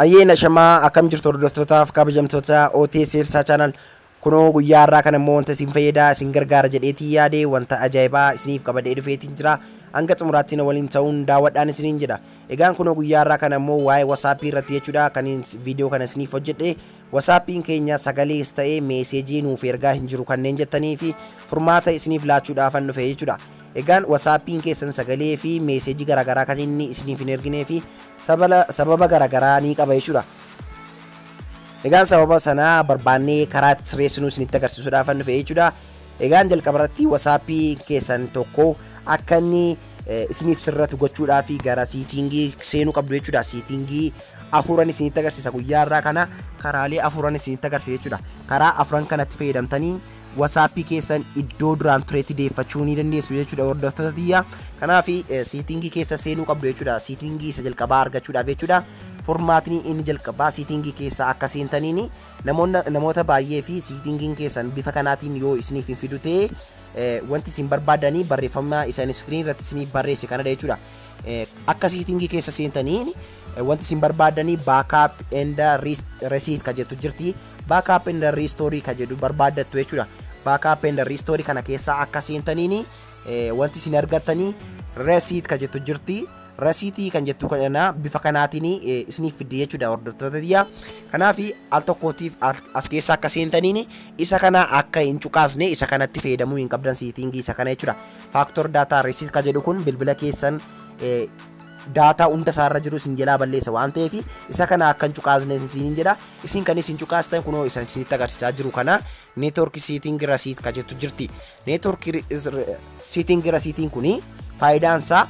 Ayyeena shamaa akkam jirtu hordoftotaaf kabajamtoota OTS Sirsaa channel kunoo guyyaa irraa kana immoo wanta isin fayyada isin gargaara jedheetii yaade wanta ajaa'ibaa isiniif qabadee dhufeetiin jira hanga xumuraatti na waliin ta'uun daawwadhaan isiniin jedha. Egaan kunoo guyyaa irraa kana immoo waa'ee WhatsApp irratti jechuudha kan viidiyoo kana isiniif hojjedhe. WhatsAppiin keenya sagalees ta'ee meeseejii nuuf ergaa hin jiru kanneen jettanii fi furmaata isiniif laachuudhaafan dhufe jechuudha. Egaan WhatsAppiin keessan sagalee fi meeseejii garaagaraa kan inni isiniif hin erginee fi sababa garaagaraa ni qaba jechuudha. Egaan sababa sana barbaannee karaa sirreessinuu isinitti agarsiisuudhaafan dhufe jechuudha. Egaan jalqabarratti WhatsAppii keessan tokko akka inni isiniif sirratu gochuudhaaf gara siitingii seenuu qabdu jechuudha. Siitingii afuran isinitti agarsiisa guyyaa irraa kana karaalee afuran isinitti agarsiisa jechuudha. Karaa afuran kanatti fayyadamtanii WhatsAppii keessan iddoo duraan tureetti deeffachuu ni dandeessu jechuudha hordoftoota tiyya. Kanaaf siitingii keessa seenuu qabdu jechuudha. Siitingii isa jalqabaa argachuudhaaf jechuudha. Formaatni inni jalqabaa siitingii keessa akka seentaniin namoota baay'ee fi siitingiin keessan bifa kanaatiin yoo isiniif hin fidu ta'e wanti isin barbaadanii barreeffama isin iskiriin irratti isiniif barreesse kanadha jechuudha. Akka siitingii keessa seentaniin wanti isin barbaadanii backup and receipt ka jettu jirti. Backup and restore ka jedhu barbaaddattu jechuudha. Backup and restore kana keessa akka seentaniin wanti isin argattanii receipt ka jettu jirti. Rasiitii kan jettu kana bifa kanaatiin isiniif fidde jechuudha hordoftoota tiyya. Kanaaf al tokkootiif as keessa akka seentaniin isa kana akka hin cuqaasne isa kanatti fayyadamuu hin qabdan siitingii isa kana jechuudha. Factor data receipt ka jedhu kun bilbila keessan data hunda isaarra jiru isin jalaa balleessa waan ta'eef isa kana akka hin cuqaasne isiniin jedha. Isin kan isin cuqaastan kunoo isin isinitti agarsiisaa jiru kana network setting receipt ka jettu jirti. Network setting receipt kuni faayidaan isaa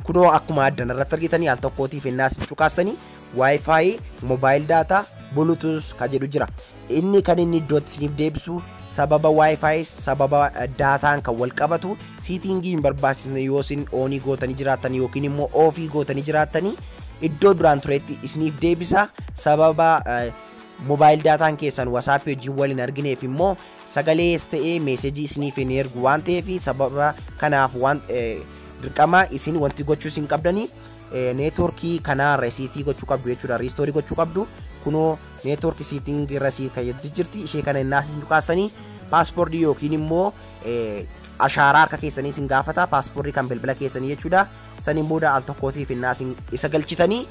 kunoo akkuma addan irratti argitanii al tokkootiif innaas cuqaastanii wifi mobile data bluetooth ka jedhu jira. Inni kan inni iddootti isiniif deebisu sababa wifi sababa dataan kan wal qabatu siitingii hin barbaachisne yoo isin oonii gootanii jiraattan yookiin immoo oofii gootanii jiraattan iddoo duraan tureetti isiniif deebisa. Sababa mobile dataan keessan WhatsApp wajjin waliin argineef immoo sagalees ta'ee meeseejii isiniif hin ergu waan ta'eef sababa kanaaf waan dirqama isin wanti gochuu isin qabdanii networkii kana resiitii gochuu qabdu jechuudha. Restore gochuu qabdu. Kunoo network setting receipt kan jedhu jirti. Ishee kana innaas cuqaasanii paaspoortii yookiin immoo ashaaraa harka keessanii isin gaafata. Paaspoortii kan bilbila keessanii jechuudha. Saniin booda al tokkootiif innaas isa galchitanii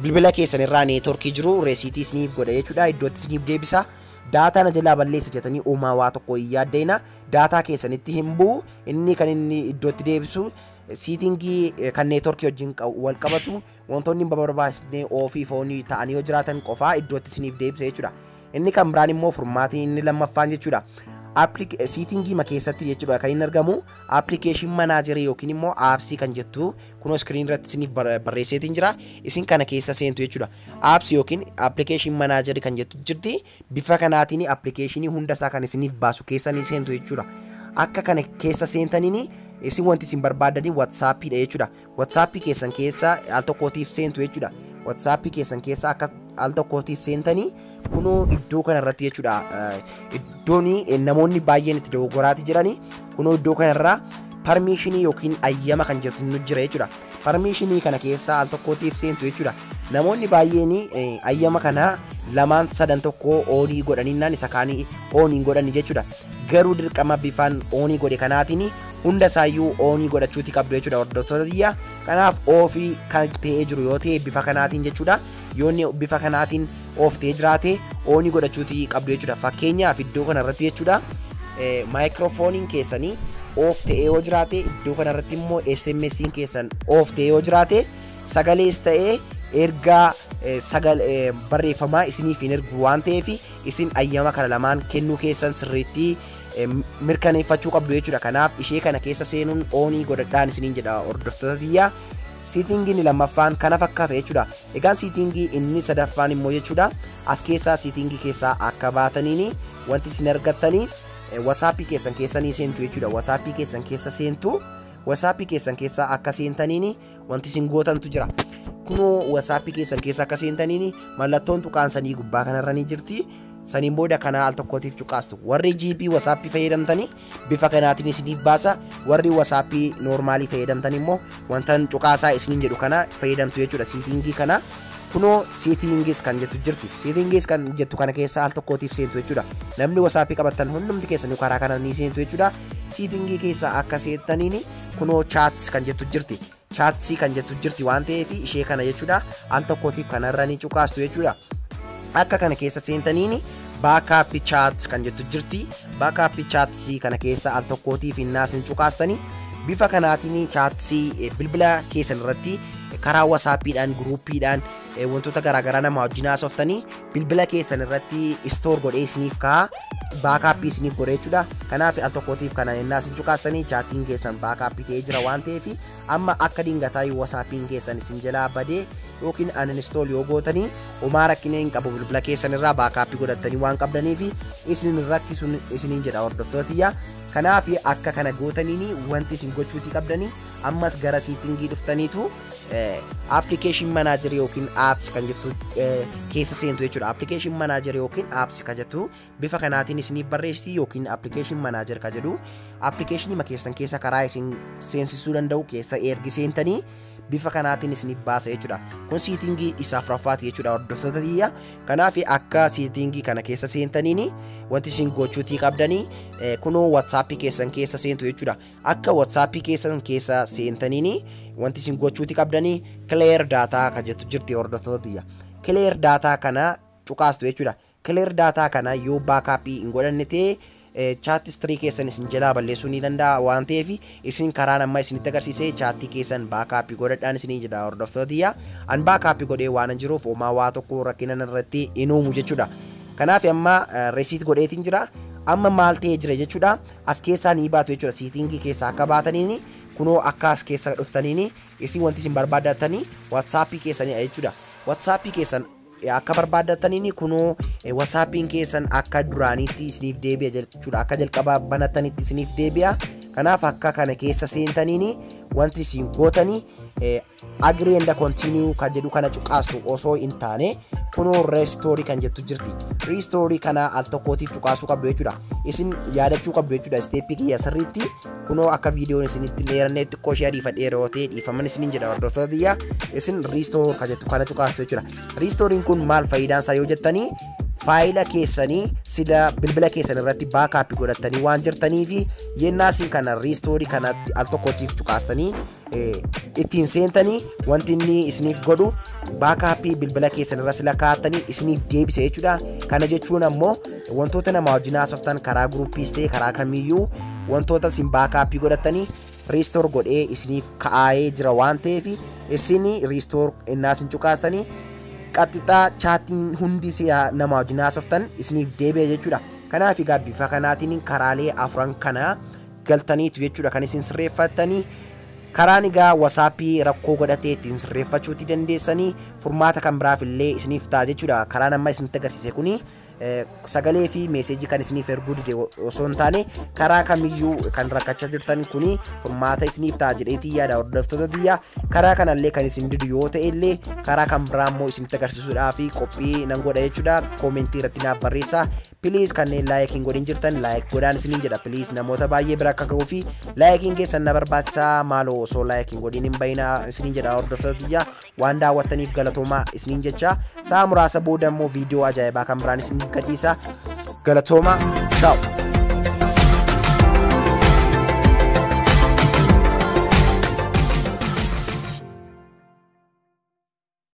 bilbila keessan irraa networkii jiru resiitii isiniif godha jechuudha. Iddootti isiniif deebisa. Data na jalaa balleessa jetanii uumaa waa tokko hin yaaddeena. Data keessanitti hin bu'u. Inni kan inni iddootti deebisu siitingii kan networkii wajjin wal qabatu wantoonni hin barbaachisne ofii foonii ta'anii yoo jiraatan qofaa iddootti isiniif deebisa jechuudha. Inni kan biraan immoo furmaatiin inni lammaffaan jechuudha. Siitingii ma keessatti jechuudha kan inni argamu application manager yookiin immoo apps kan jettu kunoo screen irratti isiniif barreesseetiin jira. Isin kana keessa seentu jechuudha. Apps yookiin application manager kan jettu jirti. Bifa kanaatiin applicationii hunda isaa kan isiniif baasu keessa ni seentu jechuudha. Akka kana keessa seentaniin isin wanti isin barbaadanii WhatsAppidha jechuudha. WhatsAppii keessan keessa al tokkootiif seentu jechuudha. WhatsAppii keessan keessa akka al tokkootiif seentanii kunoo iddoo kana irratti jechuudha. Iddoon namoonni baay'een itti dogoggoraati jiranii kunoo iddoo kanarraa permissionii yookiin ayyama kan jettu nu jira jechuudha. Permissionii kana keessa al tokkootiif seentu jechuudha. Namoonni baay'een ayyama kana lamaan sadan tokko oonii godhaninnaan isa kaanii oonii godhani jechuudha. Garuu dirqama bifaan oonii godhe kanaatiin hunda isaayyuu oonii godhachuuti qabdu jechuudha hordoftoota tiyya. Kanaaf oofii kan ta'ee jiru yoo ta'e bifa kanaatiin jechuudha. Yoo bifa kanaatiin ooftee jiraate oonii godhachuuti qabdu jechuudha. Fakkeenyaaf iddoo kanarratti jechuudha maayikiroofooniin keessanii oof ta'ee yoo jiraate iddoo kanarratti immoo SMSiin keessan oof ta'ee yoo jiraate sagalees ta'ee ergaa barreeffamaa isiniif hin ergu waan ta'eef isin ayyama kana lamaan kennuu keessan sirriitti mirkaneeffachuu qabdu jechuudha. Kanaaf ishee kana keessa seenuun oonii godhadhaan isiniin jedha hordoftoota tiyya. Siitingiin lammaffaan kana fakkaata jechuudha. Egaan siitingii inni sadaffaan immoo jechuudha as keessaa siitingii keessaa akka baataniin wanti isin argattanii WhatsAppii keessan keessanii seentu jechuudha. WhatsAppii keessan keessa seentu. WhatsAppii keessan keessaa akka seentaniin wanti isin gootantu jira. Kunoo WhatsAppii keessan keessa akka seentaniin mallattoon tuqaansanii gubbaa kanarra ni jirti. Saniin booda kana al tokkootiif cuqaastu. Warri GB WhatsAppii fayyadamtanii bifa kanaatiin isiniif baasa. Warri WhatsAppii normaalii fayyadamtan immoo wantan cuqaasaa isiniin jedhu kana fayyadamtu jechuudha. Siitingii kana kunoo seetingis kan jettu jirti. Seetingis kan jettu kana keessa al tokkootiif seentu jechuudha. Namni WhatsApp qabattan hundumti keessan karaa kana ni seentu jechuudha. Seetingii keessa akka seentaniin kunoo chats kan jettu jirti. Chatsii kan jettu jirti waan ta'eef ishee kana jechuudha. Al tokkootiif kanarra ni cuqaastu jechuudha. Akka kana keessa seentaniin backup chat kan jettu jirti. Backup chatsii kana keessa al tokkootiif innaasin cuqaastanii bifa kanaatiin chatsii bilbila keessan irratti karaa WhatsAppidhaan groupiidhaan wantoota garaagaraa nama wajjin haasoftanii bilbila keessan irratti store godhee isiniif ka'a backup isiniif godhee jechuudha. Kanaaf al tokkootiif kana innaasin cuqaastanii chattiin keessan backup ta'ee jira waan ta'eef amma akka dingataa WhatsAppiin keessan isin jalaa badee yookiin uninstall yoo gootanii homaa rakkina hin qabu bilbila keessan irraa backup godhattanii waan qabdaniif isin irratti sun isiniin jedha hordoftootiyya. Kanaaf akka kana gootaniin wanti isin gochuutii qabdanii ammas gara seetingii dhuftaniitu application manager yookiin apps kan jettu keessa seentu jechuudha. Application manager yookiin apps kan jettu bifa kanaatiin isiniif barreessiti yookiin application manager kan jedhu application keessan keessa karaa isin seensisuu danda'u keessa ergi seentanii bifa kanaatiin isiniif baasa jechuudha. Kun seetingii isaa afuraffaati jechuudha hordoftoota tiyya. Kanaaf akka seetingii kana keessa seentaniin wanti isin gochuutii qabdanii kunoo WhatsApp keessan keessa seentu jechuudha. Akka WhatsApp keessan keessa seentaniin wanti isin gochuutii qabdanii clear data kan jettu jirti hordoftoota tiyya. Clear data kana cuqaastu jechuudha. Clear data kana yoo backup hin godhanne ta'e chat history keessan isin jalaa balleessuu ni danda'a waan ta'eef isin karaan amma isinitti agarsiisee chattii keessan backup godhadhaan isinii jedha hordoftootiyya. An backup godhee waan jiruuf homaa waa tokko rakkinan irratti hin uumu jechuudha. Kanaaf amma receipt godheetiin jira. Amma maal ta'ee jira jechuudha. As keessaa ni baatu jechuudha. Seetingii keessaa akka baataniin kunoo akka as keessa dhuftaniin isin wanti isin barbaaddatanii WhatsApp keessanii jechuudha. WhatsApp keessan akka barbaaddataniin kunoo WhatsAppiin keessan akka duraaniitti isiniif deebi'a jechuudha. Akka jalqaba banattanitti isiniif deebi'a. Kanaaf akka kana keessa seentaniin wanti isin gootanii agree and continue kan jedhu kana cuqaastu osoo hin taane kunoo restore kan jettu jirti. Restore kana al tokkootiif cuqaasuu qabdu jechuudha. Isin yaadachuu qabdu jechuudha. Step kiyya sirriitti kunoo akka viidiyoon isinitti dheerannee xiqqoo ishee ariifadhee rootee dhiifaman isiniin jedha hordoftootiyya. Isin restore kan jettu kana cuqaastu jechuudha. Restoring kun maal faayidaan isaa yoo jettanii faayila keessanii sida bilbila keessan irratti backup godhattanii waan jirtaniif yennaasin kana restore kanatti al tokkootiif cuqaastanii ittiin seentanii wanti inni isiniif godhu backup bilbila keessan irra sila kaa'attanii isiniif deebisa jechuudha. Kana jechuun ammoo wantoota nama wajjin haasoftan karaa groupiis ta'e karaa kamiyyuu wantoota isin backup godhattanii restore godhee isiniif kaa'ee jira waan ta'eef isin restore innaasin cuqaastanii qaxxixaa chatting hundi siya nama wajjin haasoftan isiniif deebi'a jechuudha. Kanaaf egaa bifa kanaatiin karaalee afran kana galtaniitu jechuudha kan isin sirreeffattanii. Karaan egaa WhatsApp rakkoo godhatee ittiin sirreeffachuuti dandeessanii furmaata kan biraaf illee isiniif ta'a jechuudha. Karaan amma isinitti agarsiise kuni sagalee fi meeseejii kan isiniif erguu dide osoo hin taane karaa kamiyyuu kan rakkachaa jirtan kuni furmaata isiniif ta'a jedheetii yaada hordoftoota tiyya. Karaa kanallee kan isin didu yoo ta'e illee karaa kan biraa immoo isinitti agarsiisuudhaaf qophii nan godha jechuudha. Koomentii irratti naaf barreessaa. Please kanneen laayikiin godhin jirtan laayik godhaan isiniin jedha. Please namoota baay'ee bira akka ga'uu fi laayikiin keessan na barbaachisaa maaloo osoo laayikiin godhin hin bayinaa isiniin jedha hordoftoota tiyya. Waan daawwattaniif galatoomaa isiniin jecha sa'a muraasa booda immoo viidiyoo ajaa'ibaa kan biraan isiniif gadhiisa. Galatoomaa. Ciao.